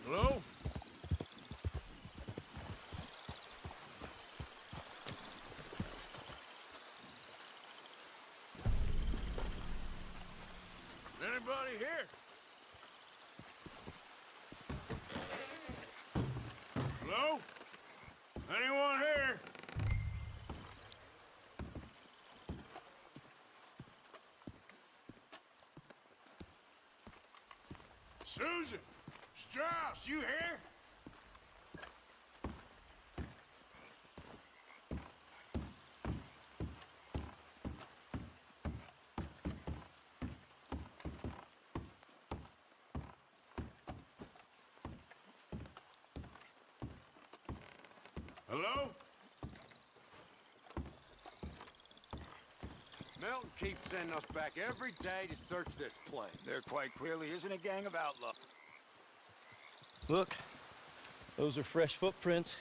Hello? Anybody here? Hello? Anyone here? Susan! Strauss, you here? Hello? Milton keeps sending us back every day to search this place. There quite clearly isn't a gang of outlaws. Look, those are fresh footprints.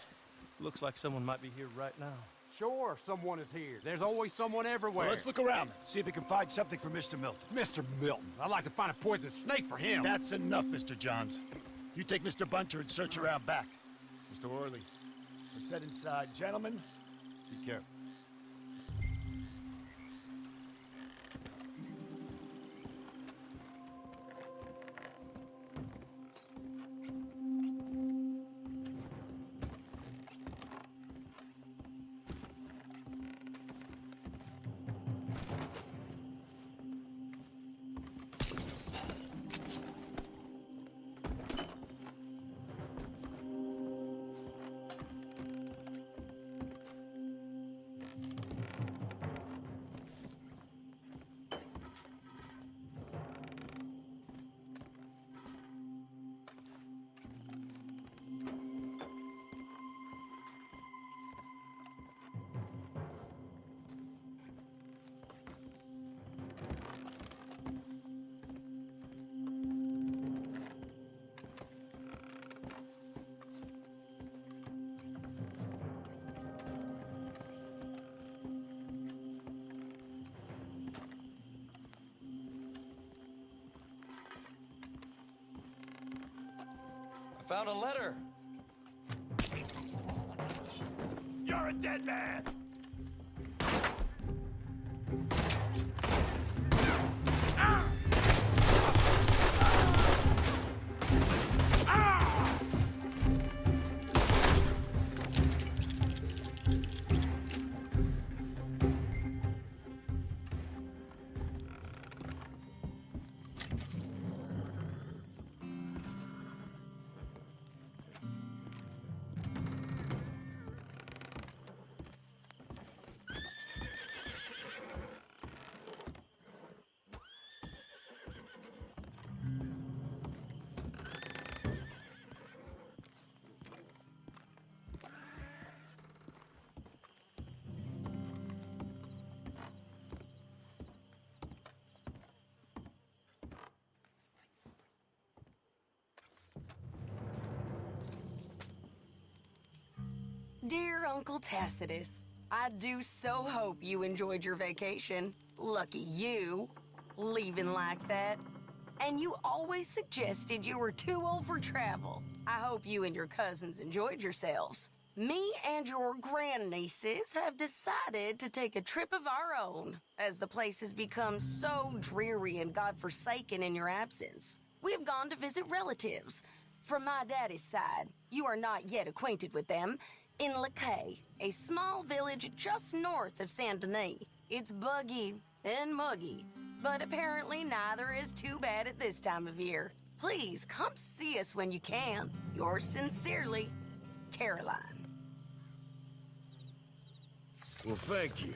Looks like someone might be here right now. Sure, someone is here. There's always someone everywhere. Well, let's look around then, see if we can find something for Mr. Milton. Mr. Milton. I'd like to find a poisonous snake for him. That's enough, Mr. Johns. You take Mr. Bunter and search around back. Mr. Orley, let's head inside. Gentlemen, be careful. I found a letter. You're a dead man! Dear Uncle Tacitus, I do so hope you enjoyed your vacation. Lucky you, leaving like that. And you always suggested you were too old for travel. I hope you and your cousins enjoyed yourselves. Me and your grandnieces have decided to take a trip of our own, as the place has become so dreary and godforsaken in your absence. We have gone to visit relatives. From my daddy's side, you are not yet acquainted with them, in Lacaille, a small village just north of Saint-Denis. It's buggy and muggy, but apparently neither is too bad at this time of year. Please come see us when you can. Yours sincerely, Caroline. Well, thank you,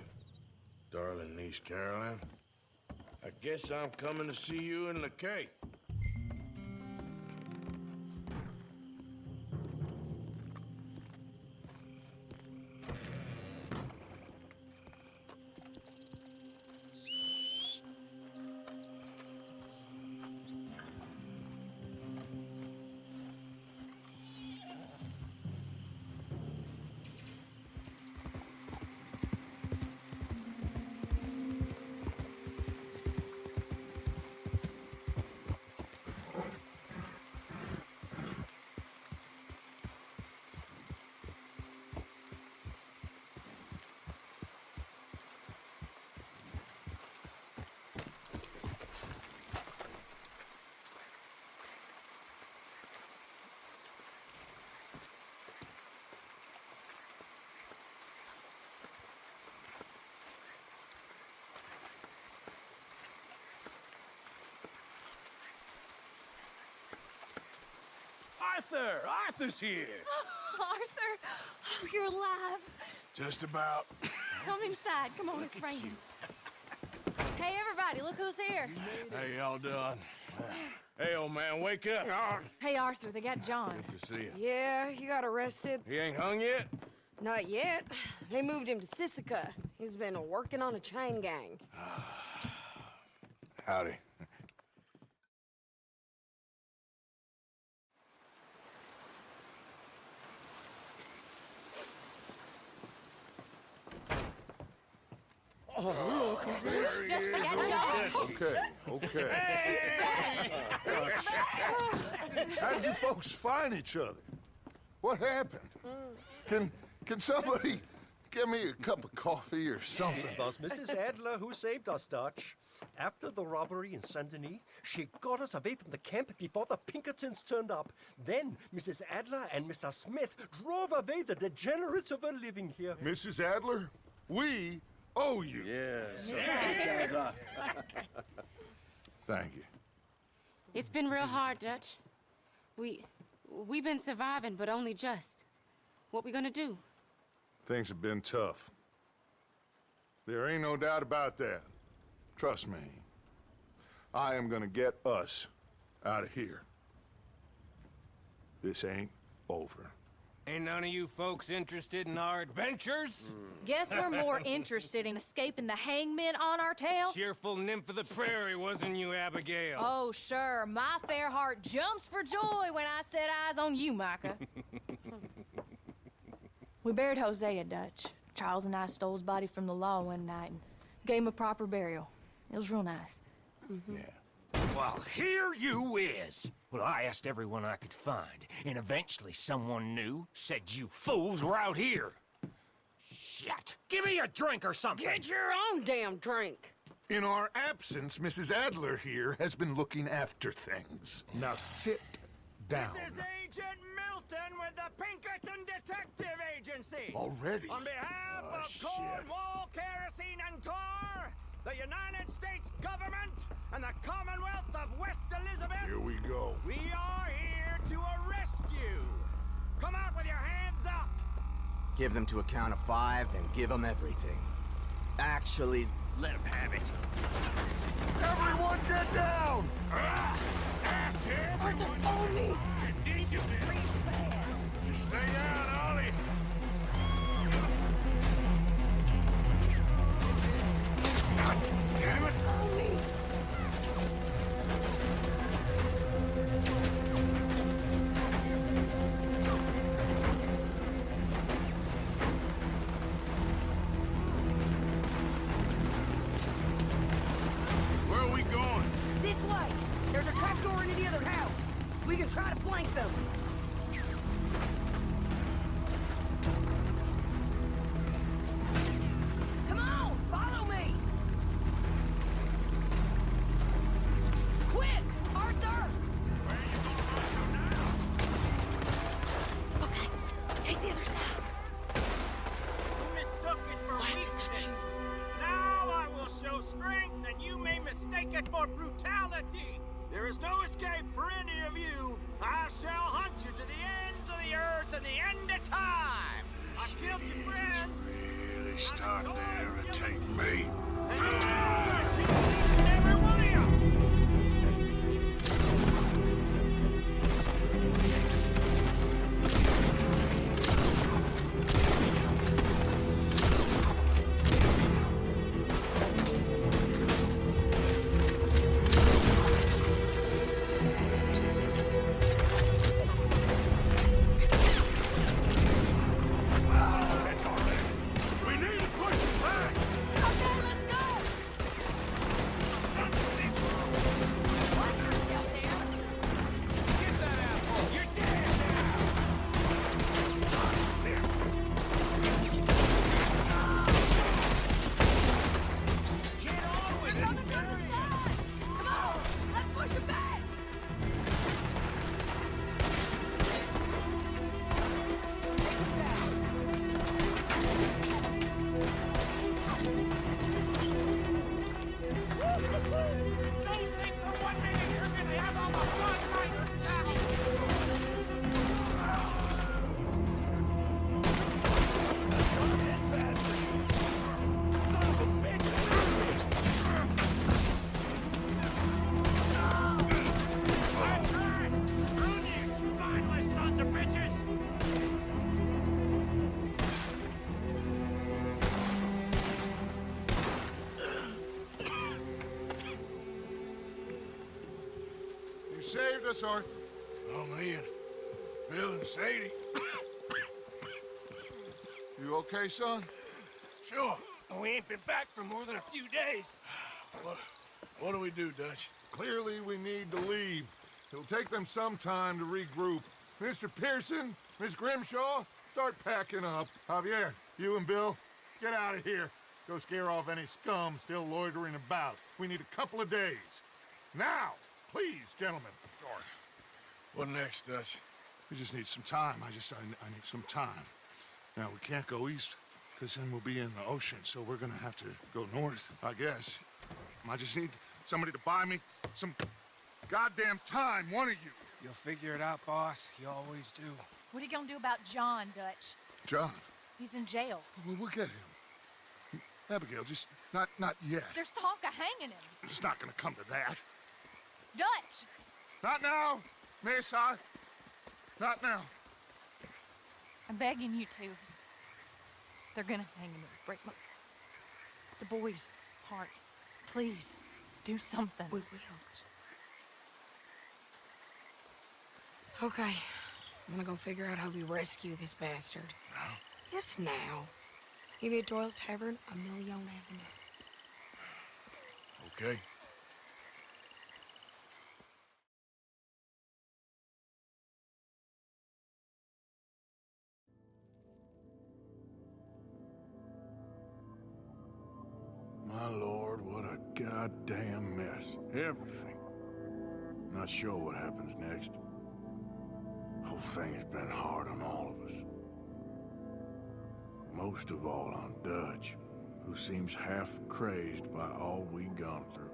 darling niece Caroline. I guess I'm coming to see you in the Cape. Arthur! Arthur's here! Arthur! Oh, you're alive. Just about. Come inside. Come on, it's raining. Hey, everybody, look who's here. How y'all doing? Hey, old man, wake up. Hey, Arthur, they got John. Good to see you. Yeah, he got arrested. He ain't hung yet? Not yet. They moved him to Sisika. He's been working on a chain gang. Howdy. Yes, they got John. Okay. How did you folks find each other? What happened? Can somebody get me a cup of coffee or something? It was Mrs. Adler who saved us, Dutch. After the robbery in Saint Denis, she got us away from the camp before the Pinkertons turned up. Then Mrs. Adler and Mr. Smith drove away the degenerates who were living here. Mrs. Adler, we owe you. Yes. Thank you. It's been real hard, Dutch. We've been surviving, but only just. What we gonna do? Things have been tough. There ain't no doubt about that. Trust me. I am gonna get us out of here. This ain't over. Ain't none of you folks interested in our adventures? Guess we're more interested in escaping the hangmen on our tail? Cheerful nymph of the prairie, wasn't you, Abigail? Oh, sure. My fair heart jumps for joy when I set eyes on you, Micah. We buried Hosea, Dutch. Charles and I stole his body from the law one night and gave him a proper burial. It was real nice. Well, here you is. Well, I asked everyone I could find, and eventually someone new said you fools were out here. Shit. Give me a drink or something. Get your own damn drink. In our absence, Mrs. Adler here has been looking after things. Now sit down. This is Agent Milton with the Pinkerton Detective Agency. Already? On behalf of shit. Cornwall, Kerosene, and Tar, the United States government, and the Commonwealth of West Elizabeth, Here we go. we are here to arrest you. Come out with your hands up. Give them to a count of 5, then give them everything. Actually, Let him have it. Everyone get down! Ask everyone. Just stay down, Ollie. God damn it. Where are we going? This way. There's a trapdoor into the other house. We can try to flank them. Come on, follow me. Quick, Arthur. Where are you going to now? Okay, take the other side. You mistook it for weakness. Now I will show strength, and you may mistake mistaken for brutality. There is no escape for any of you. I shall hunt you to the ends of the earth and the end of time. I killed your friends. Really starting to irritate me. And every one of you. Saved us, Arthur. Oh, me and Bill and Sadie. You okay, son? Sure. We ain't been back for more than a few days. What do we do, Dutch? Clearly, we need to leave. It'll take them some time to regroup. Mr. Pearson, Miss Grimshaw, start packing up. Javier, you and Bill, get out of here. Go scare off any scum still loitering about. We need a couple of days. Now! Please, gentlemen. Sorry. What next, Dutch? We just need some time. I need some time. Now, we can't go east, because then we'll be in the ocean, so we're gonna have to go north, I guess. I just need somebody to buy me some goddamn time, one of you. You'll figure it out, boss. You always do. What are you gonna do about John, Dutch? John? He's in jail. We'll get him. Abigail, just not yet. There's talk of hanging him. It's not gonna come to that. Dutch! Not now, Miss. Not now. I'm begging you to. They're gonna hang him. Break the boy's heart. Please, do something. We will. Okay. I'm gonna go figure out how we rescue this bastard. Now? Yes, now. Meet me at Doyle's Tavern on Million Avenue. Okay. My lord, what a goddamn mess. Everything. Not sure what happens next. Whole thing has been hard on all of us. Most of all on Dutch, who seems half crazed by all we've gone through.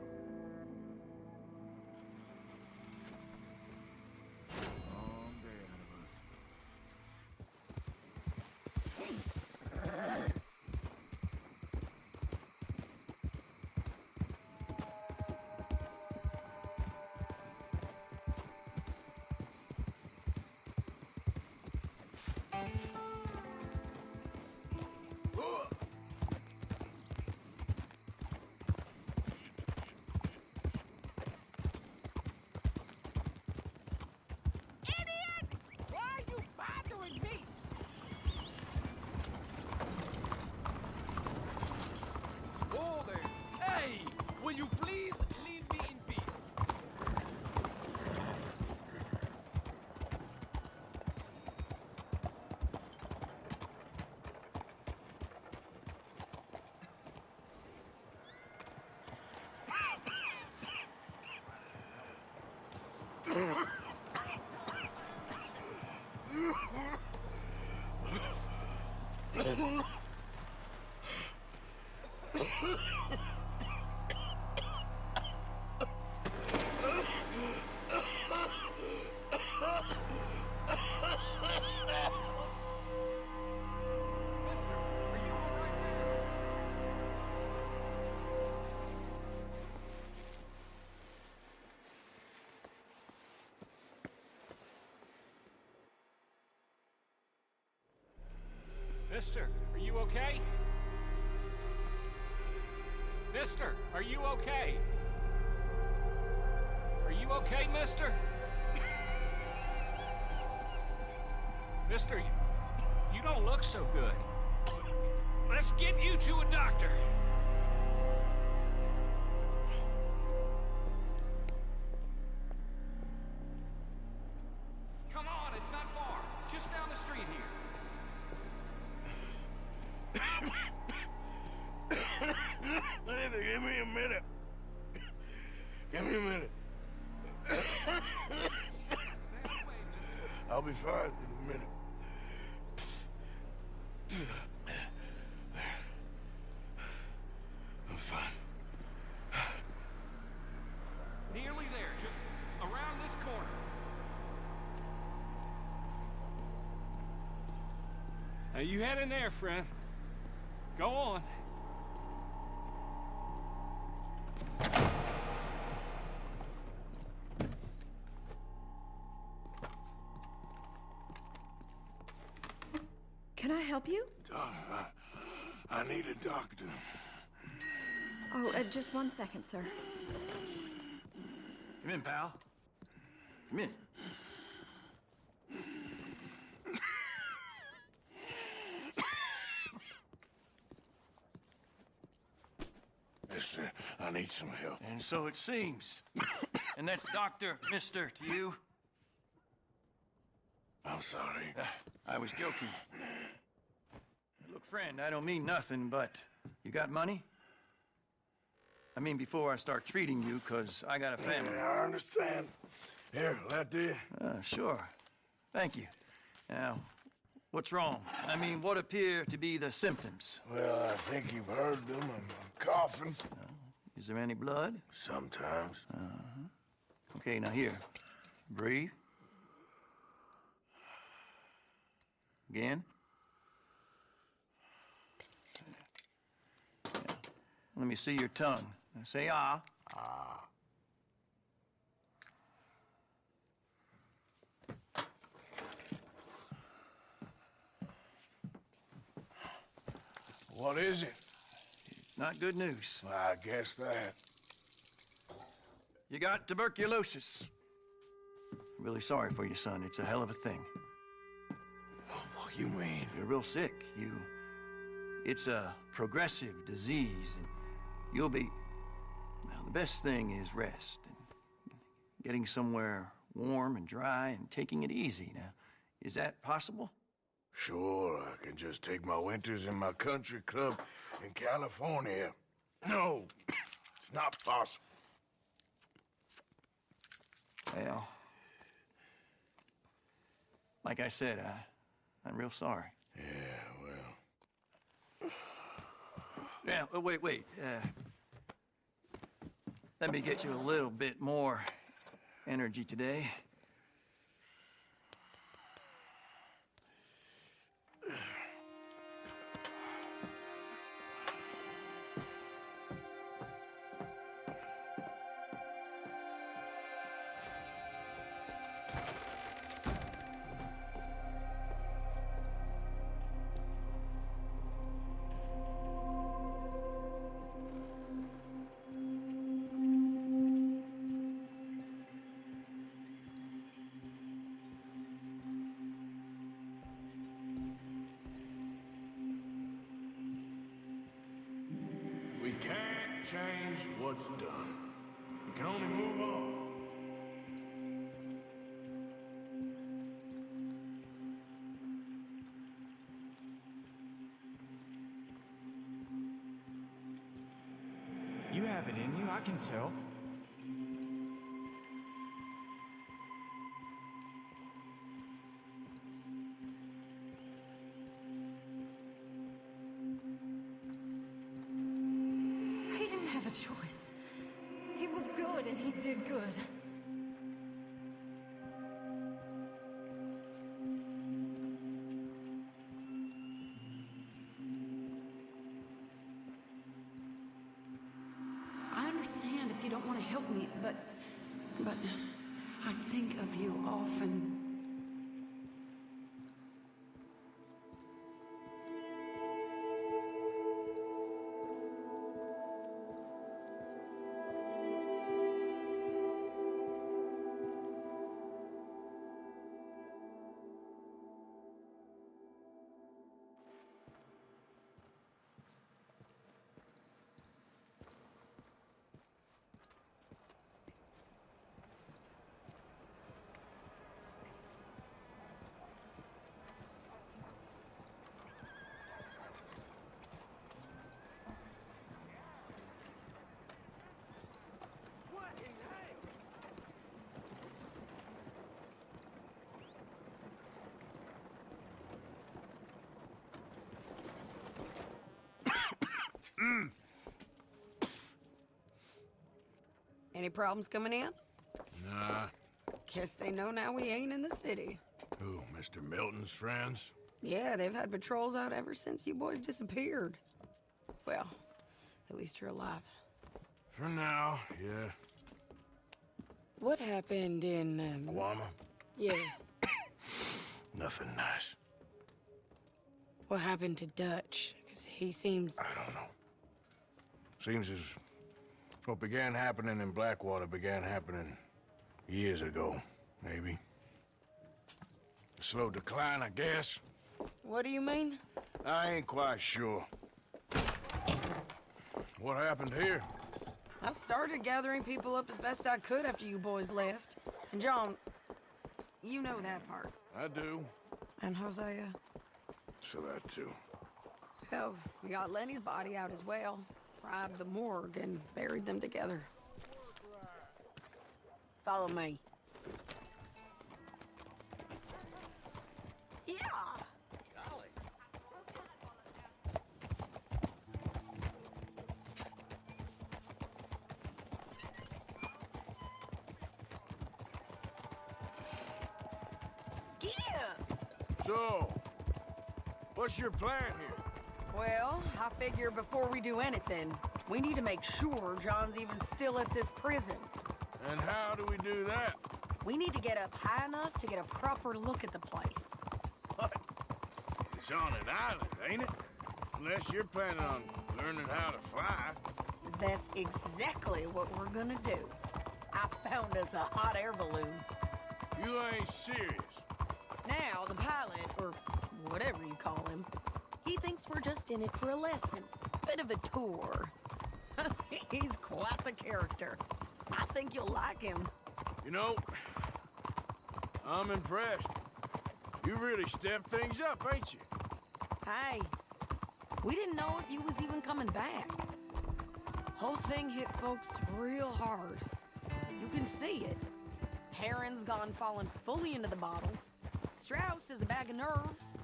Will you please leave me in peace? Mister, are you okay? Mister, are you okay? Are you okay, mister? Mister, you don't look so good. Let's get you to a doctor. Come on, it's not far. Just down the street here. Give me a minute. Give me a minute. I'll be fine in a minute. I'm fine. Nearly there, just around this corner. Now you head in there, friend. Go on. Can I help you? I need a doctor. Oh, just 1 second, sir. Come in, pal. Come in. Mister, I need some help. And so it seems. And that's Dr. Mister to you? I'm sorry. I was joking. Look, friend, I don't mean nothing, but you got money? I mean, before I start treating you, 'cause I got a family. Yeah, I understand. Here, that do you? Sure. Thank you. Now, what's wrong? I mean, what appear to be the symptoms? Well, I think you've heard them. I'm coughing. Is there any blood? Sometimes. Okay, now here. Breathe. Again. Let me see your tongue. Now say ah. Ah. What is it? It's not good news. Well, I guess that. You got tuberculosis. I'm really sorry for you, son. It's a hell of a thing. What you mean? You're real sick. It's a progressive disease, and you'll be... Now, the best thing is rest, and getting somewhere warm and dry, and taking it easy. Now, is that possible? Sure, I can just take my winters in my country club in California. No, it's not possible. Well, like I said, I'm real sorry. Yeah, well... Yeah, wait. Let me get you a little bit more energy today. We can't change what's done. We can only move on. You have it in you, I can tell. He didn't have a choice. He was good and he did good. I understand if you don't want to help me, but I think of you often. Any problems coming in? Nah. Guess they know now we ain't in the city. Who, Mr. Milton's friends? Yeah, they've had patrols out ever since you boys disappeared. Well, at least you're alive. For now, yeah. What happened in, Guama? Yeah. Nothing nice. What happened to Dutch? Because he seems... I don't know. Seems as what began happening in Blackwaters began happening years ago, maybe. A slow decline, I guess. What do you mean? I ain't quite sure. What happened here? I started gathering people up as best I could after you boys left. And John, you know that part. I do. And Hosea? So that too. Hell, we got Lenny's body out as well. Robbed the morgue and buried them together. Follow me. Yeah! Golly. Yeah! So, what's your plan here? Well, I figure before we do anything, we need to make sure John's even still at this prison. And how do we do that? We need to get up high enough to get a proper look at the place. What? It's on an island, ain't it? Unless you're planning on learning how to fly. That's exactly what we're gonna do. I found us a hot air balloon. You ain't serious. Now, the pilot, or whatever you call him, he thinks we're just in it for a lesson. Bit of a tour. He's quite the character. I think you'll like him. You know, I'm impressed. You really stepped things up, ain't you? Hey, we didn't know if you was even coming back. Whole thing hit folks real hard. You can see it. Perrin's gone falling fully into the bottle. Strauss is a bag of nerves.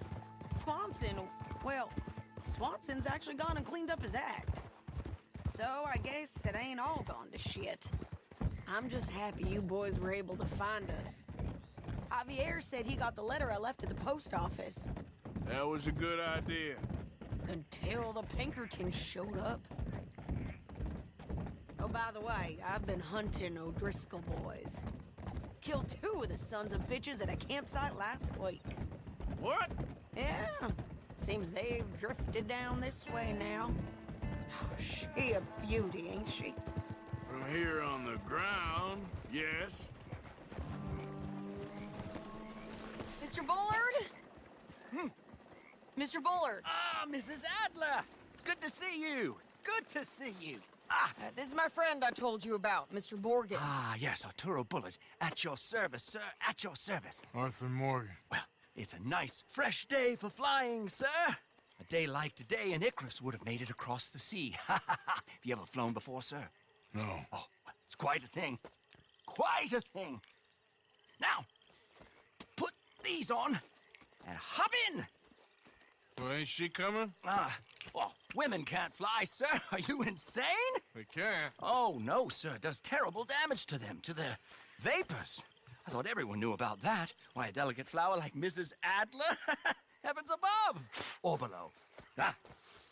Swanson's actually gone and cleaned up his act. So I guess it ain't all gone to shit. I'm just happy you boys were able to find us. Javier said he got the letter I left at the post office. That was a good idea. Until the Pinkertons showed up. Oh, by the way, I've been hunting O'Driscoll boys. Killed 2 of the sons of bitches at a campsite last week. What? Yeah. Seems they've drifted down this way now. Oh, she a beauty, ain't she? From here on the ground, yes. Mr. Bullard? Mr. Bullard. Ah, Mrs. Adler. It's good to see you. Good to see you. This is my friend I told you about, Mr. Morgan. Ah, yes, Arturo Bullard. At your service, sir. At your service. Arthur Morgan. Well, it's a nice, fresh day for flying, sir. A day like today, an Icarus would have made it across the sea. Have you ever flown before, sir? No. Oh, well, it's quite a thing. Quite a thing. Now, put these on and hop in. Well, ain't she coming? Well, women can't fly, sir. Are you insane? They can't. Oh, no, sir. It does terrible damage to them, to their vapors. I thought everyone knew about that. Why, a delicate flower like Mrs. Adler? Heavens above! Or below.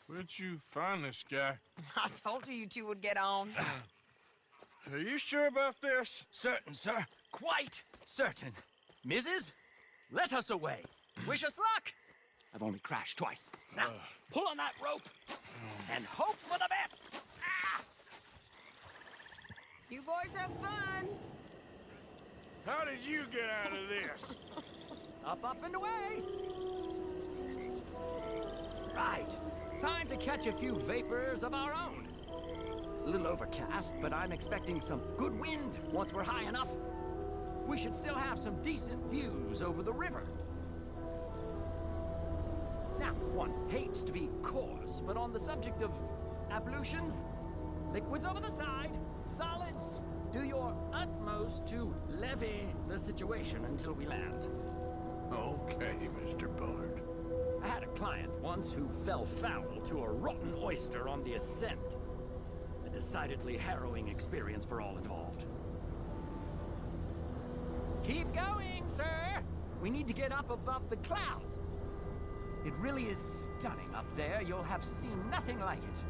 Where'd you find this guy? I told you two would get on. Are you sure about this? Certain, sir. Quite certain. Mrs., let us away. Wish us luck. I've only crashed twice. Now, pull on that rope and hope for the best. You boys have fun. How did you get out of this? Up, and away. Right. Time to catch a few vapors of our own. It's a little overcast, but I'm expecting some good wind once we're high enough. We should still have some decent views over the river. Now, one hates to be coarse, but on the subject of ablutions, liquids over the side, solids, do your utmost to levy the situation until we land. Okay, Mr. Bullard. I had a client once who fell foul to a rotten oyster on the ascent. A decidedly harrowing experience for all involved. Keep going, sir! We need to get up above the clouds. It really is stunning up there. You'll have seen nothing like it.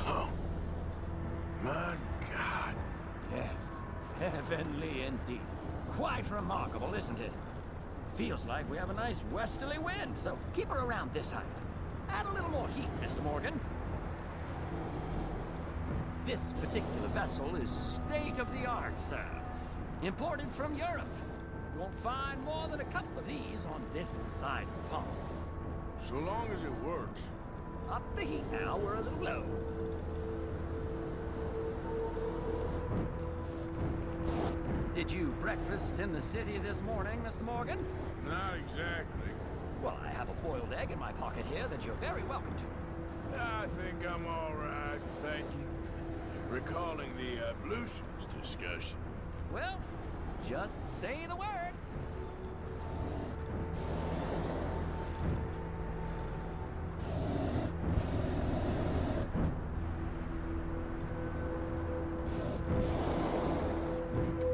Oh, my God. Yes, heavenly indeed. Quite remarkable, isn't it? Feels like we have a nice westerly wind, so keep her around this height. Add a little more heat, Mr. Morgan. This particular vessel is state-of-the-art, sir. Imported from Europe. You won't find more than a couple of these on this side of the pond. So long as it works. Up the heat now, we're a little low. Did you breakfast in the city this morning, Mr. Morgan? Not exactly. Well, I have a boiled egg in my pocket here that you're very welcome to. I think I'm all right, thank you. Recalling the ablutions discussion. Well, just say the word.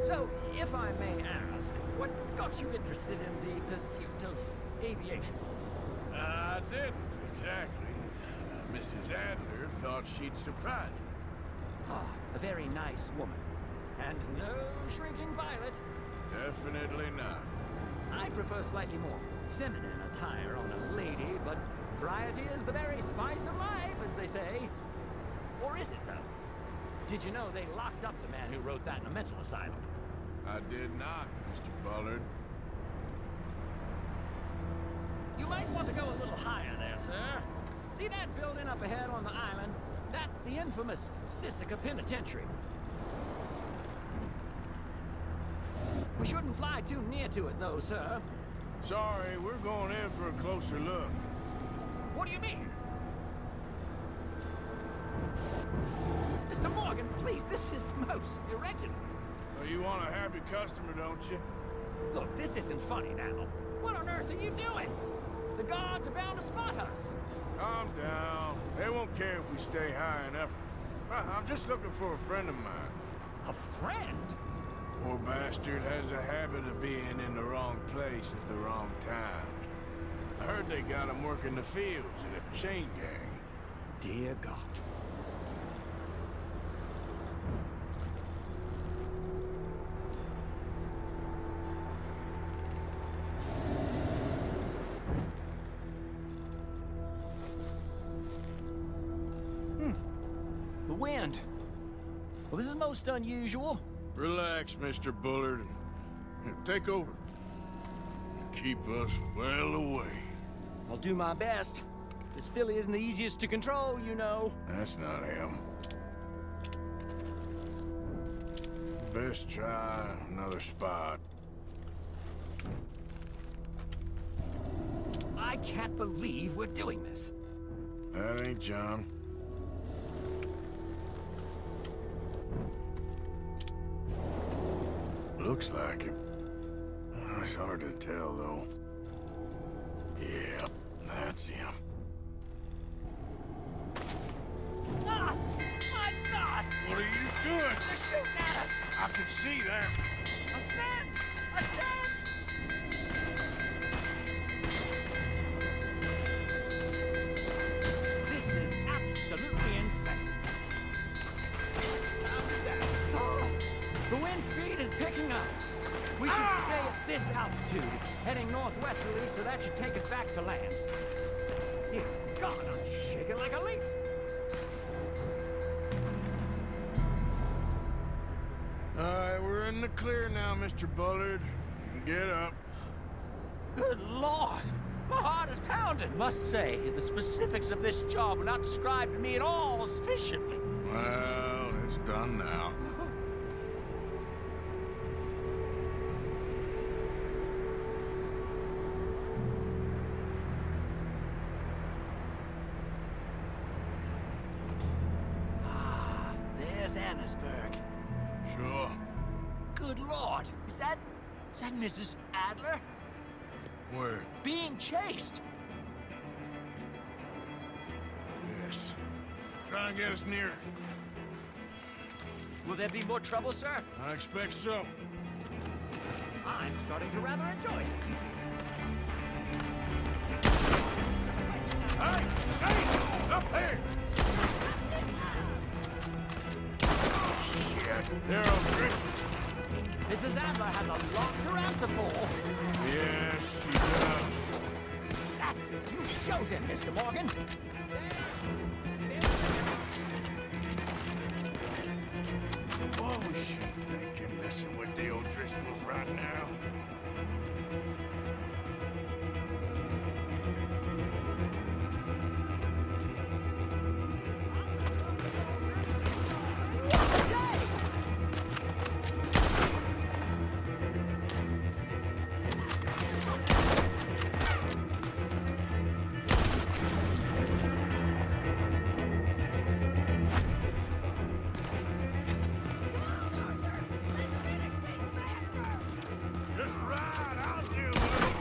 So, if I may ask, what got you interested in the pursuit of aviation? I didn't, exactly. Mrs. Adler thought she'd surprise me. Ah, a very nice woman. And no shrinking violet. Definitely not. I prefer slightly more feminine attire on a lady, but variety is the very spice of life, as they say. Or is it, though? Did you know they locked up the man who wrote that in a mental asylum? I did not, Mr. Bullard. You might want to go a little higher there, sir. See that building up ahead on the island? That's the infamous Sisika Penitentiary. We shouldn't fly too near to it, though, sir. Sorry, we're going in for a closer look. What do you mean? Mr. Morgan, please, this is most irregular. Well, you want a happy customer, don't you? Look, this isn't funny now. What on earth are you doing? The guards are bound to spot us. Calm down. They won't care if we stay high enough. I'm just looking for a friend of mine. A friend? Poor bastard has a habit of being in the wrong place at the wrong time. I heard they got him working the fields in a chain gang. Dear God. The wind. Well, this is most unusual. Relax, Mr. Bullard. Here, take over. Keep us well away. I'll do my best. This filly isn't the easiest to control, you know. That's not him. Best try another spot. I can't believe we're doing this. That ain't John. Looks like him. It's hard to tell, though. Yeah, that's him. Ah! My God! What are you doing? They're shooting at us! I can see that. Ascend! Ascend! This is absolutely insane. Time to down. Oh, the wind speed is picking up. We should stay at this altitude. It's heading northwesterly, so that should take us back to land. Yeah, God, I'm shaking like a leaf. All right, we're in the clear now, Mr. Bullard. You can get up. Good Lord! My heart is pounding. Must say, the specifics of this job were not described to me at all sufficiently. Well, it's done now. Johannesburg. Sure. Good Lord, is that Mrs. Adler? Where? Being chased. Yes. Try and get us near. Will there be more trouble, sir? I expect so. I'm starting to rather enjoy it. Hey! Shane! Up here! Shit! They're O'Driscolls. Mrs. Adler has a lot to answer for. Yes, she does. That's it. You show them, Mr. Morgan. What was she thinking, messing with the O'Driscolls right now? Just ride, I'll deal with it.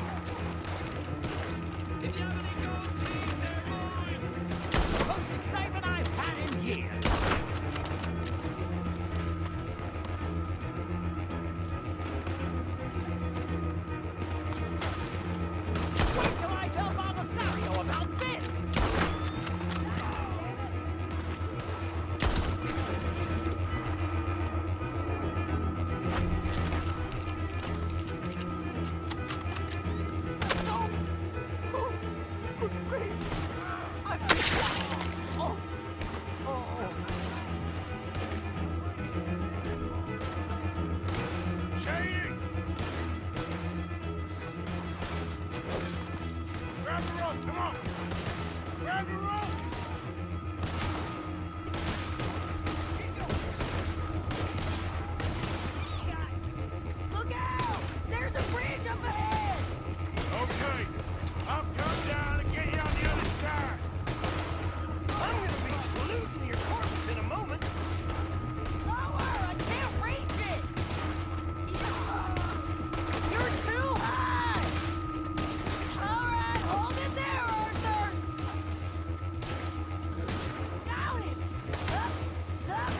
If you have any gold, please, they're mine. Most excitement I've had in years. Wait till I tell Baldessario about this. Shane! Grab the rope, come on! Grab the rope! Look out! There's a bridge up ahead! Okay, I'll come down and get you on the other side. I'm gonna be polluting your corpse in a moment. Lower! I can't reach it! You're too high! All right, hold it there, Arthur! Got it! Up!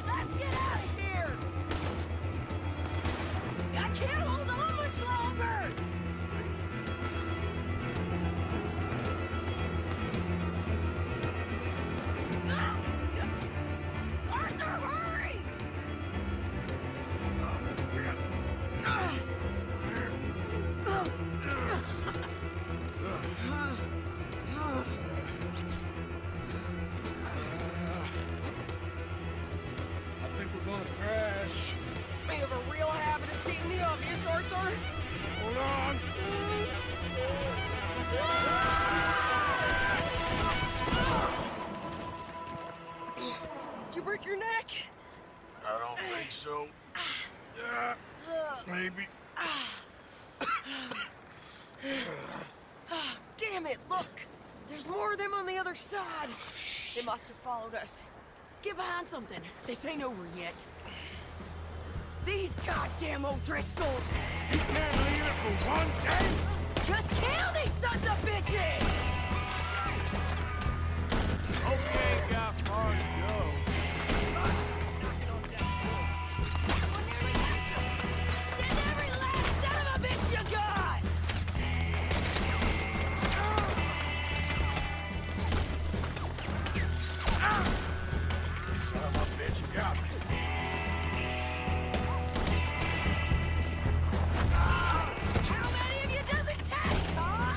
Let's get out of here! I can't hold on much longer! Arthur, hurry! I think we're gonna crash. You have a real habit of stating the obvious, Arthur. Hold on. Did you break your neck? I don't think so. Maybe. Damn it, look! There's more of them on the other side. They must have followed us. Get behind something. This ain't over yet. These goddamn O'Driscolls! You can't leave it for one day? Just kill these sons of bitches! Okay, got far to go. Send every last son of a bitch you got! Son of a bitch, you got me. How many of you does it take, huh?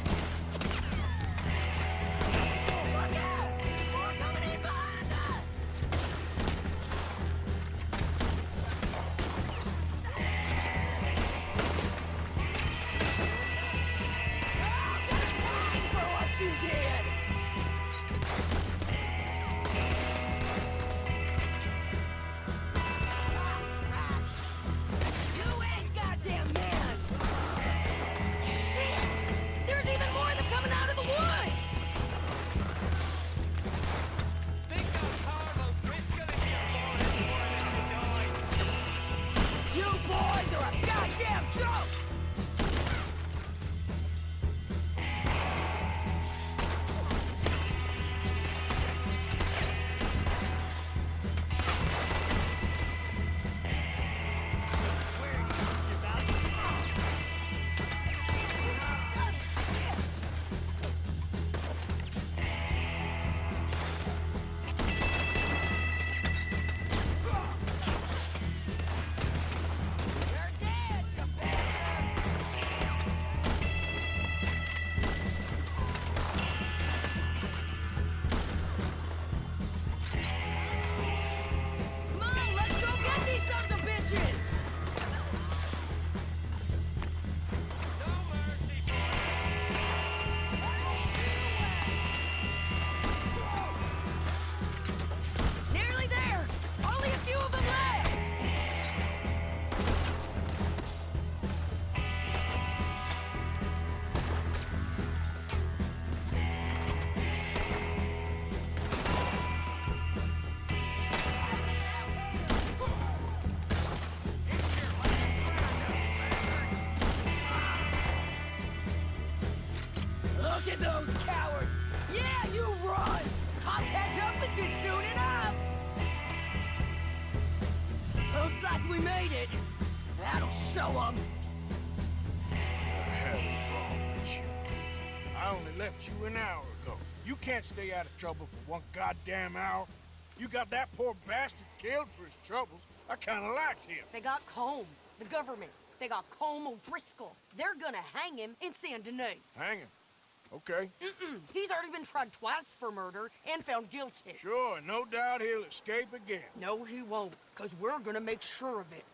like we made it. That'll show them. The hell is wrong with you? I only left you an hour ago. You can't stay out of trouble for one goddamn hour. You got that poor bastard killed for his troubles. I kind of liked him. They got Combe, the government. They got Combe O'Driscoll. They're gonna hang him in Saint Denis. Hang him. Okay. He's already been tried twice for murder and found guilty. Sure, and no doubt he'll escape again. No, he won't, because we're gonna make sure of it.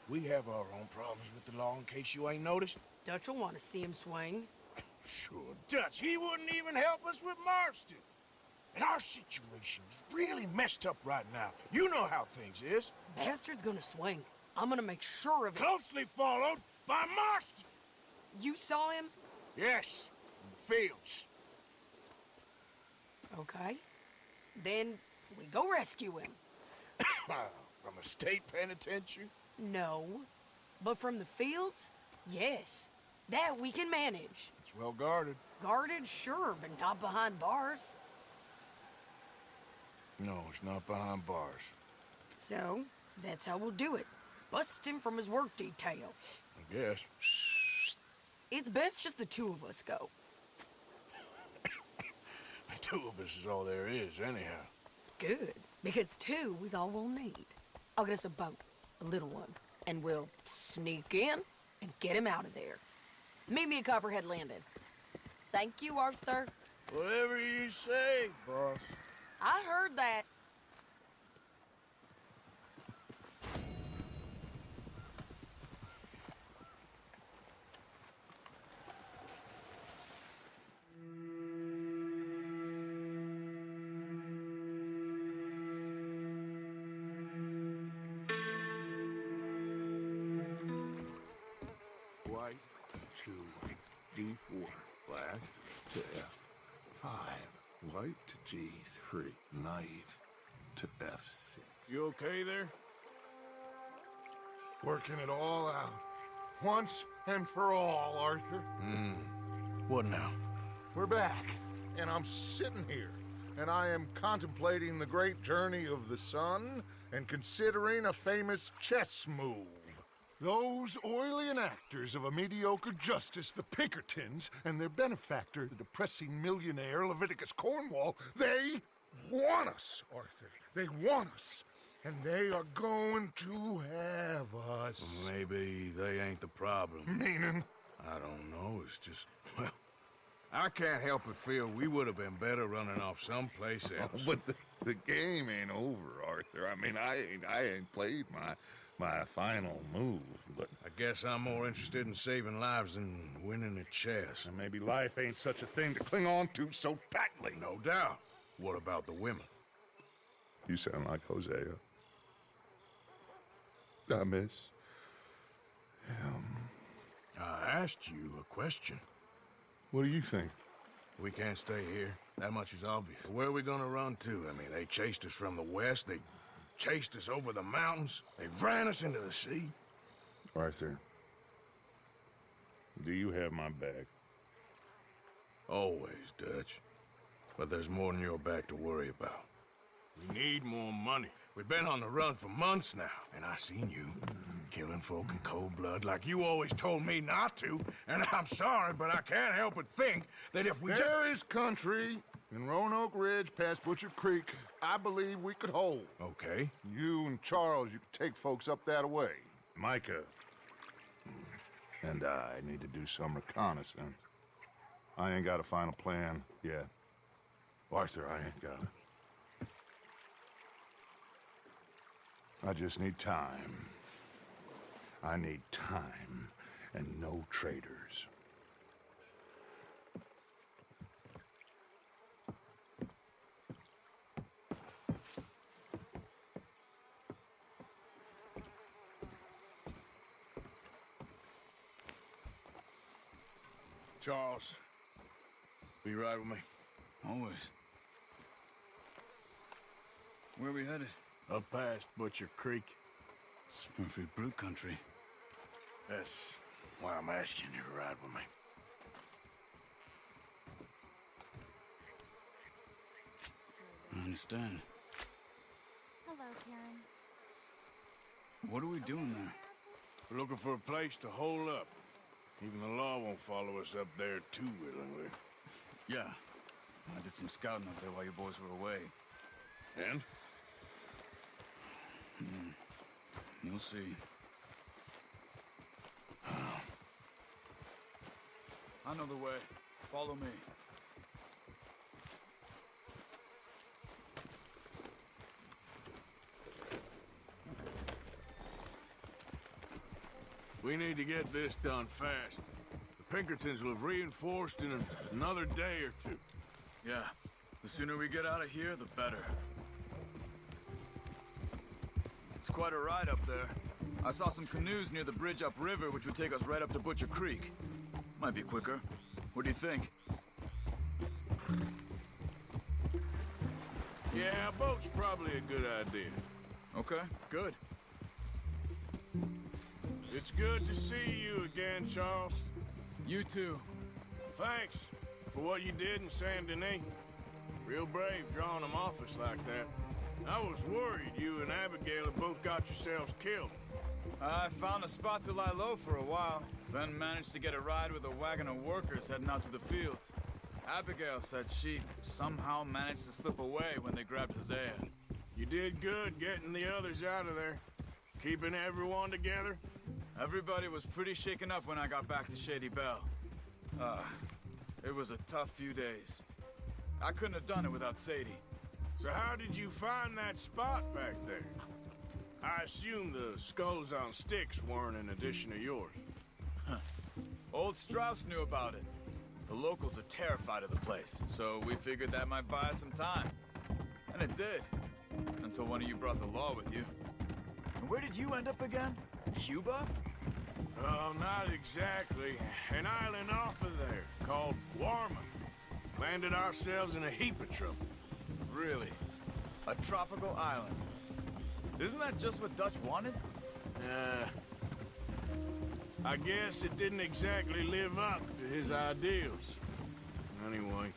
We have our own problems with the law, in case you ain't noticed. Dutch will want to see him swing. Sure, Dutch. He wouldn't even help us with Marston. And our situation is really messed up right now. You know how things is. Bastard's gonna swing. I'm gonna make sure of it. Closely followed by Marston. You saw him? Yes, in the fields. Okay. Then we go rescue him. From a state penitentiary? No. But from the fields? Yes. That we can manage. It's well guarded. Guarded, sure, but not behind bars. No, it's not behind bars. So, that's how we'll do it. Bust him from his work detail. I guess. It's best just the two of us go. The two of us is all there is, anyhow. Good, because two is all we'll need. I'll get us a boat, a little one, and we'll sneak in and get him out of there. Meet me at Copperhead Landing. Thank you, Arthur. Whatever you say, boss. I heard that. White to D4, black to F5, white to G3, knight to F6. You okay there? Working it all out. Once and for all, Arthur. What now? We're back, and I'm sitting here, and I am contemplating the great journey of the sun and considering a famous chess move. Those oily enactors of a mediocre justice, the Pinkertons, and their benefactor, the depressing millionaire Leviticus Cornwall, they want us, Arthur. They want us. And they are going to have us. Maybe they ain't the problem. Meaning? I don't know. It's just, well, I can't help but feel we would have been better running off someplace else. But the game ain't over, Arthur. I mean, I ain't played my final move, but I guess I'm more interested in saving lives than winning at chess. and maybe life ain't such a thing to cling on to so tightly. No doubt. What about the women? You sound like Hosea. I miss him. I asked you a question. What do you think? We can't stay here. That much is obvious. Where are we gonna run to? I mean, they chased us from the west. They chased us over the mountains. They ran us into the sea. Arthur, do you have my back? Always, Dutch. But there's more than your back to worry about. We need more money. We've been on the run for months now, and I seen you killing folk in cold blood like you always told me not to. And I'm sorry, but I can't help but think that if we There is country in Roanoke Ridge past Butcher Creek I believe we could hold. Okay. You and Charles, you could take folks up that way. Micah and I need to do some reconnaissance. I ain't got a final plan yet. Arthur, I ain't got it. I just need time. I need time and no traitors. Charles, be right with me. Always. Where are we headed? Up past Butcher Creek. Smurfy Brute Country. That's why I'm asking you to ride with me. I understand. Hello, Karen. What are we doing there? We're looking for a place to hole up. Even the law won't follow us up there too willingly. Yeah. I did some scouting up there while you boys were away. And? You'll see. I know the way. Follow me. We need to get this done fast. The Pinkertons will have reinforced in another day or two. Yeah. The sooner we get out of here, the better. It's quite a ride up there. I saw some canoes near the bridge upriver, which would take us right up to Butcher Creek. Might be quicker. What do you think? Yeah, a boat's probably a good idea. Okay, good. It's good to see you again, Charles. You too. Thanks for what you did in Saint Denis. Real brave drawing them off us like that. I was worried you and Abigail had both got yourselves killed. I found a spot to lie low for a while, then managed to get a ride with a wagon of workers heading out to the fields. Abigail said she somehow managed to slip away when they grabbed Hosea. You did good getting the others out of there. Keeping everyone together. Everybody was pretty shaken up when I got back to Shady Belle. It was a tough few days. I couldn't have done it without Sadie. So how did you find that spot back there? I assume the skulls on sticks weren't an addition of yours. Old Strauss knew about it. The locals are terrified of the place, so we figured that might buy us some time. And it did. Until one of you brought the law with you. And where did you end up again? Cuba? Oh, not exactly. An island off of there, called Guarma. Landed ourselves in a heap of trouble. Really? A tropical island? Isn't that just what Dutch wanted? I guess it didn't exactly live up to his ideals. Anyway,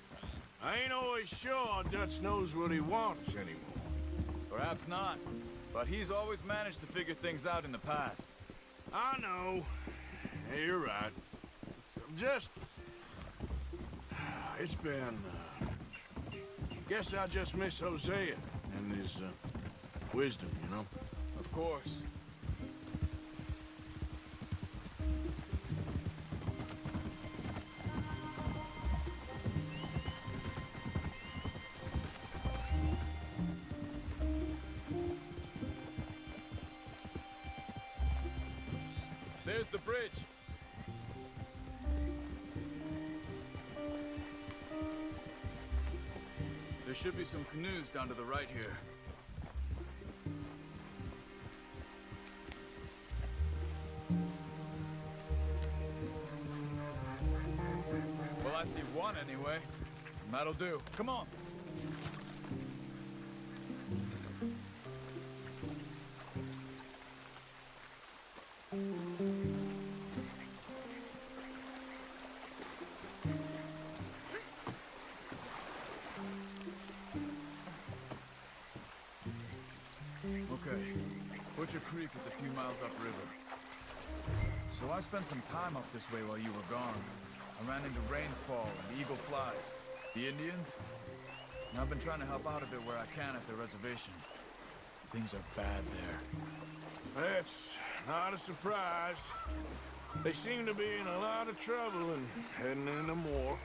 I ain't always sure Dutch knows what he wants anymore. Perhaps not. But he's always managed to figure things out in the past. I know. Yeah, you're right. Just... It's been... Guess I just miss Hosea and his wisdom, you know? Of course. There's the bridge. There should be some canoes down to the right here. Well, I see one anyway. That'll do. Come on. Okay, Butcher Creek is a few miles upriver. So I spent some time up this way while you were gone. I ran into Rainsfall and Eagle Flies. The Indians? And I've been trying to help out a bit where I can at the reservation. Things are bad there. That's not a surprise. They seem to be in a lot of trouble and heading into more.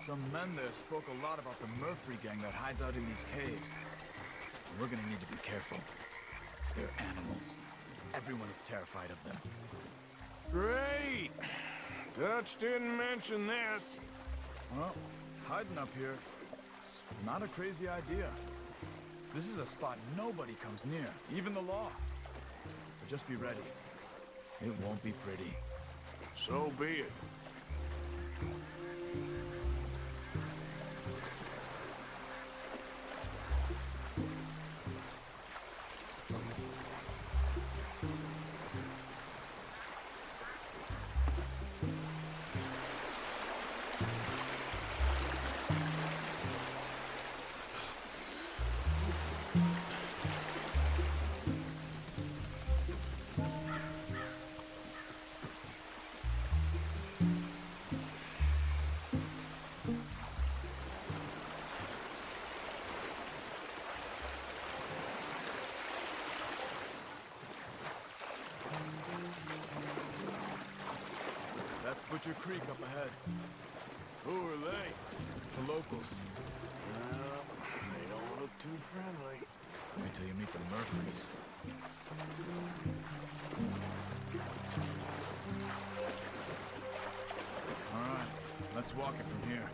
Some men there spoke a lot about the Murphy gang that hides out in these caves. We're gonna need to be careful. They're animals. Everyone is terrified of them. Great! Dutch didn't mention this. Well, hiding up here, it's not a crazy idea. This is a spot nobody comes near, even the law. But just be ready. It won't be pretty. So be it. Butcher Creek up ahead. Who are they? The locals. They don't look too friendly. Wait till you meet the Murphys. All right, let's walk it from here.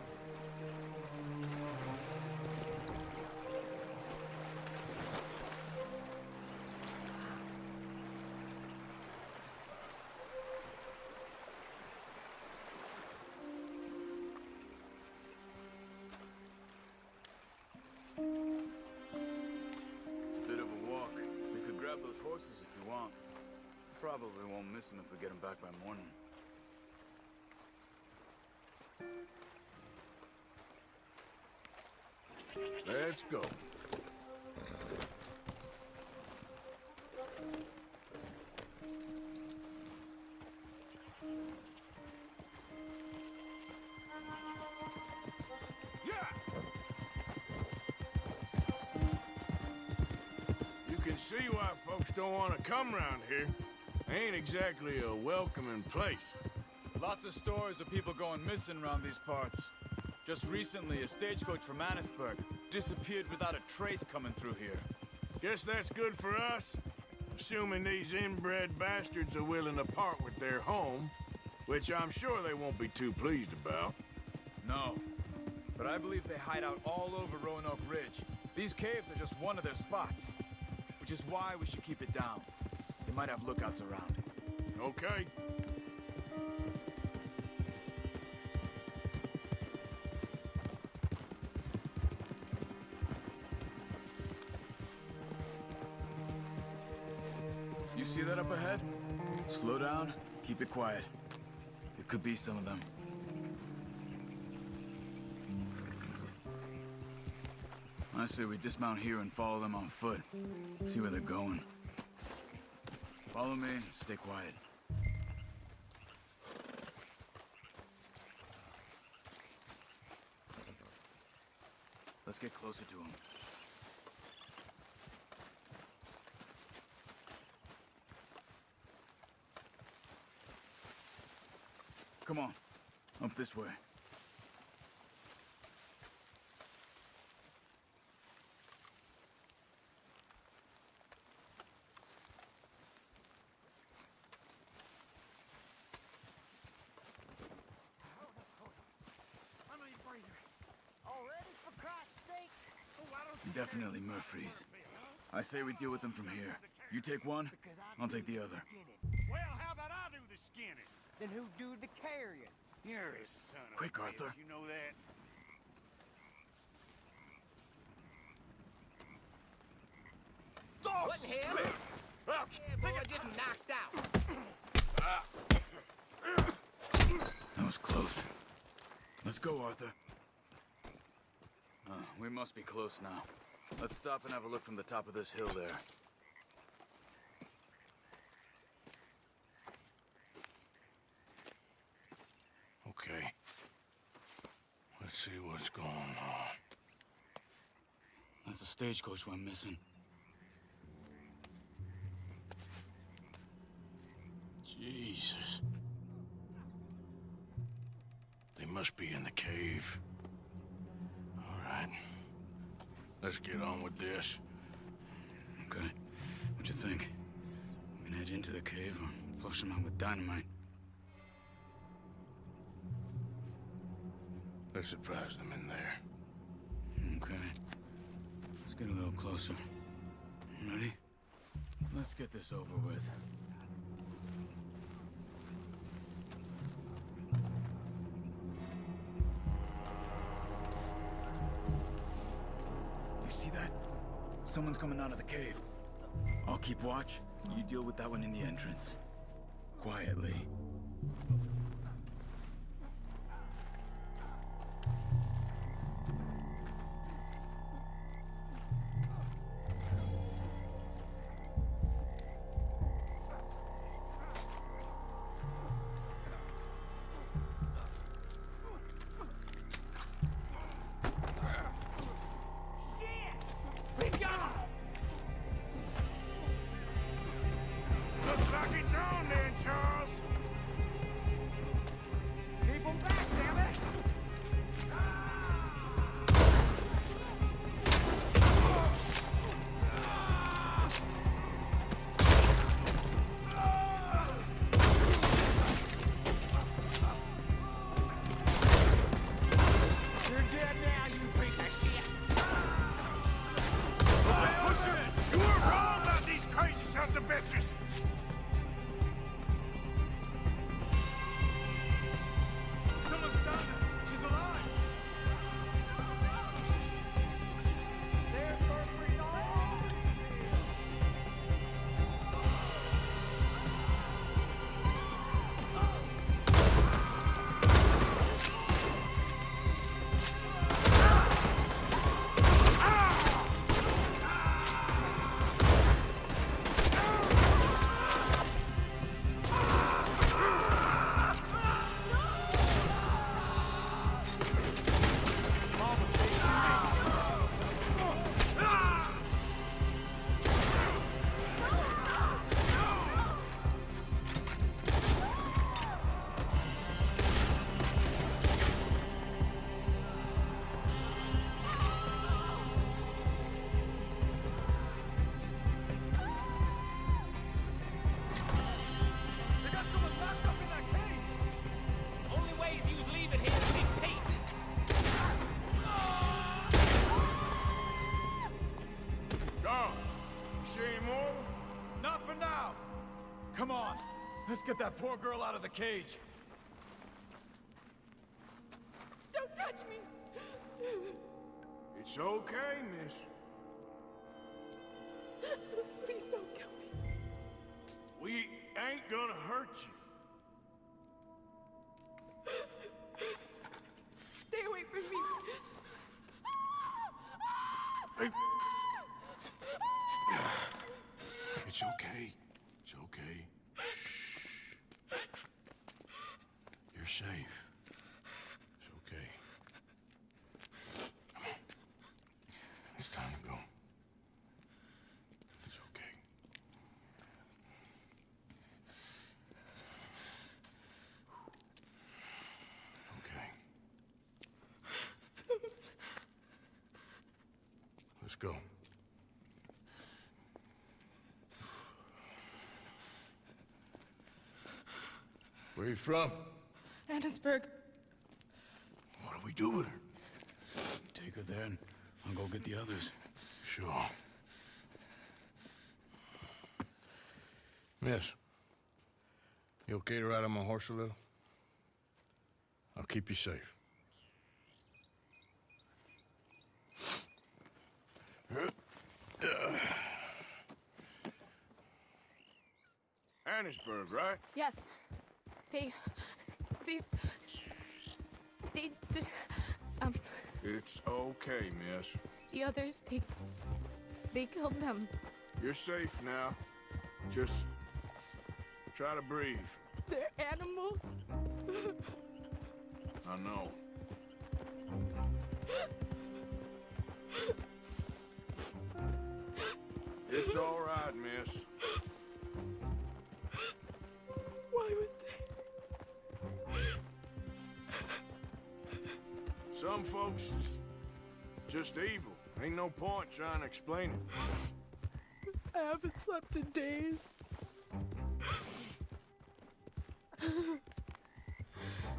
Those horses if you want. Probably won't miss them if we get them back by morning. Let's go. See why folks don't want to come around here. Ain't exactly a welcoming place. Lots of stories of people going missing around these parts. Just recently, a stagecoach from Annisburg disappeared without a trace coming through here. Guess that's good for us. Assuming these inbred bastards are willing to part with their home, which I'm sure they won't be too pleased about. No, but I believe they hide out all over Roanoke Ridge. These caves are just one of their spots. Which is why we should keep it down. They might have lookouts around. Okay. You see that up ahead? Slow down, keep it quiet. It could be some of them. I say we dismount here and follow them on foot. See where they're going. Follow me and stay quiet. Let's get closer to them. Come on, up this way. Definitely Murphys. I say we deal with them from here. You take one, I'll take the other. Well, how about I do the skinning? Then who do the carrying? You're his son of Quick, a bitch, Arthur. You know that? Oh, What the hell? Yeah, boy, just knocked out. That was close. Let's go, Arthur. We must be close now. Let's stop and have a look from the top of this hill there. Okay. Let's see what's going on. That's the stagecoach we're missing. Jesus. They must be in the cave. All right. Let's get on with this. Okay. What you think? We can head into the cave or flush them out with dynamite? Let's surprise them in there. Okay. Let's get a little closer. Ready? Let's get this over with. You see that? Someone's coming out of the cave. I'll keep watch. You deal with that one in the entrance. Quietly. Looks like it's on then, Charles. sons of bitches! Someone's done her! She's alive! Come on, let's get that poor girl out of the cage. Don't touch me! It's okay, miss. Please don't kill me. We ain't gonna hurt you. Stay away from me. Hey. It's okay. It's okay. Shh. You're safe. It's okay. Come on. It's time to go. It's okay. Okay. Let's go. Where you from? Annesburg. What do we do with her? Take her there and I'll go get the others. Sure. Miss, you okay to ride on my horse a little? I'll keep you safe. Annesburg, right? Yes. They It's okay, miss. the others, they killed them. You're safe now. Just try to breathe. They're animals. I know. It's all right, miss. Why would they? Some folks just evil. Ain't no point trying to explain it. I haven't slept in days.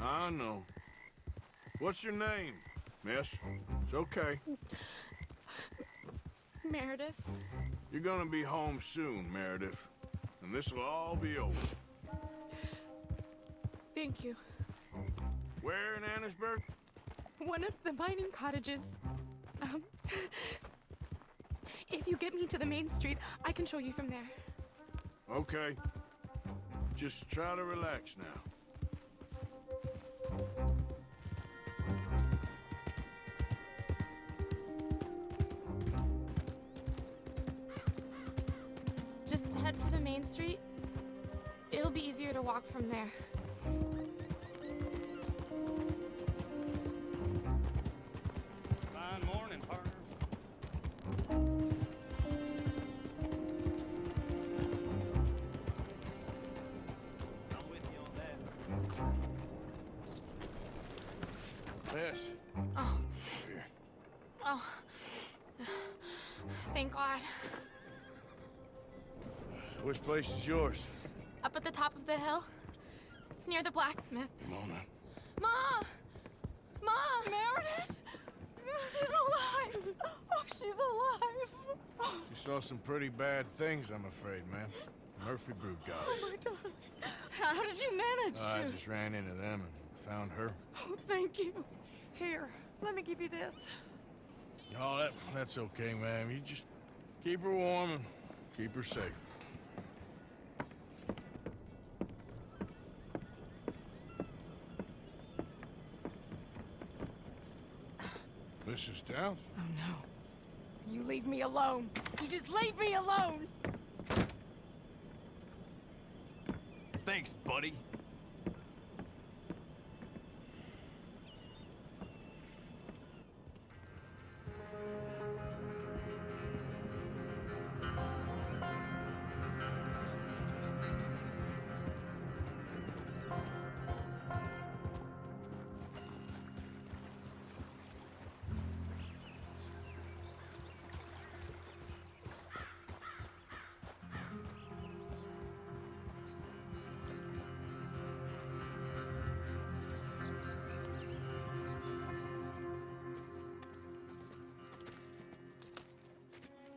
I know. What's your name, miss? It's okay. Meredith. You're gonna be home soon, Meredith. And this'll all be over. Thank you. Where in Annesburg? One of the mining cottages. If you get me to the main street, I can show you from there. Okay. Just try to relax now. Just head for the main street. It'll be easier to walk from there. Fine morning, partner. I'm with you on that. Miss. Oh. Here. Oh. Thank God. Which place is yours? Up at the top of the hill. It's near the blacksmith. Come on now. Ma! Ma! Meredith! She's alive! Oh, she's alive! You saw some pretty bad things, I'm afraid, ma'am. Murphy Brood got Oh, it. my darling. How did you manage I to? just ran into them and found her. Oh, thank you. Here, let me give you this. Oh, that's okay, ma'am. You just keep her warm and keep her safe. Mrs. Downs? Oh, no. You leave me alone. You just leave me alone. Thanks, buddy.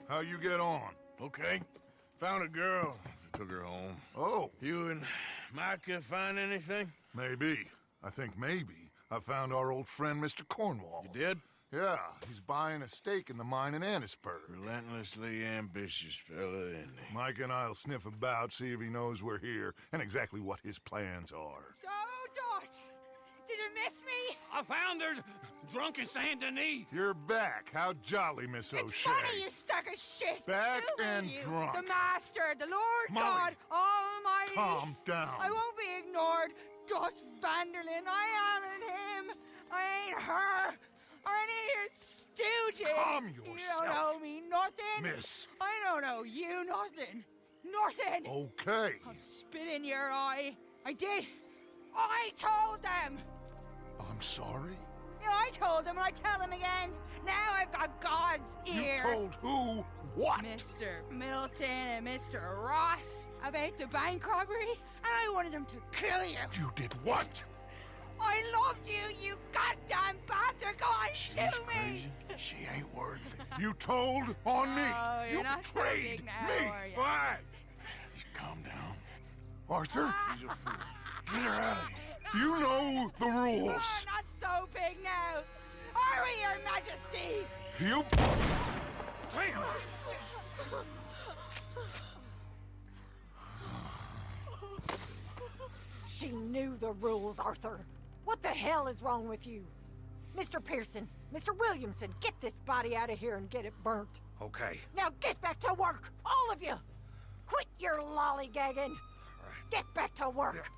How you get on? Okay. Found a girl. Took her home. Oh. You and Micah find anything? Maybe. I think maybe. I found our old friend, Mr. Cornwall. You did? Yeah, he's buying a stake in the mine in Annisburg. Relentlessly ambitious fella, isn't he? Mike and I'll sniff about, see if he knows we're here, and exactly what his plans are. So, Dutch, did you miss me? I found her drunk in Saint Denis. You're back. How jolly, Miss O'Shea. It's funny, you sack of shit. Back Who are and you? drunk. The Master, the Lord Molly. God Almighty. Calm down. I won't be ignored. Dutch Vanderlyn, I am him. I ain't her. Or any of your stooges. Calm You yourself. don't owe me nothing. Miss. I don't owe you nothing. Nothing. Okay. I'll spit in your eye. I did. I told them. I'm sorry? Yeah, I told them and I tell them again. Now I've got God's ear. You told who what? Mr. Milton and Mr. Ross about the bank robbery, and I wanted them to kill you. You did what? I loved you, you goddamn bastard! Go on, She's shoot me! crazy. She ain't worth it. You told on me. Oh, you're You not so betrayed big now, me. are you? Why? Just calm down. Arthur, She's a fool. Get her out of here. you know the You're rules. not so big now. Are we, Your Majesty? You... Damn! She knew the rules, Arthur. What the hell is wrong with you? Mr. Pearson, Mr. Williamson, get this body out of here and get it burnt. Okay. Now get back to work, all of you! Quit your lollygagging! Get back to work!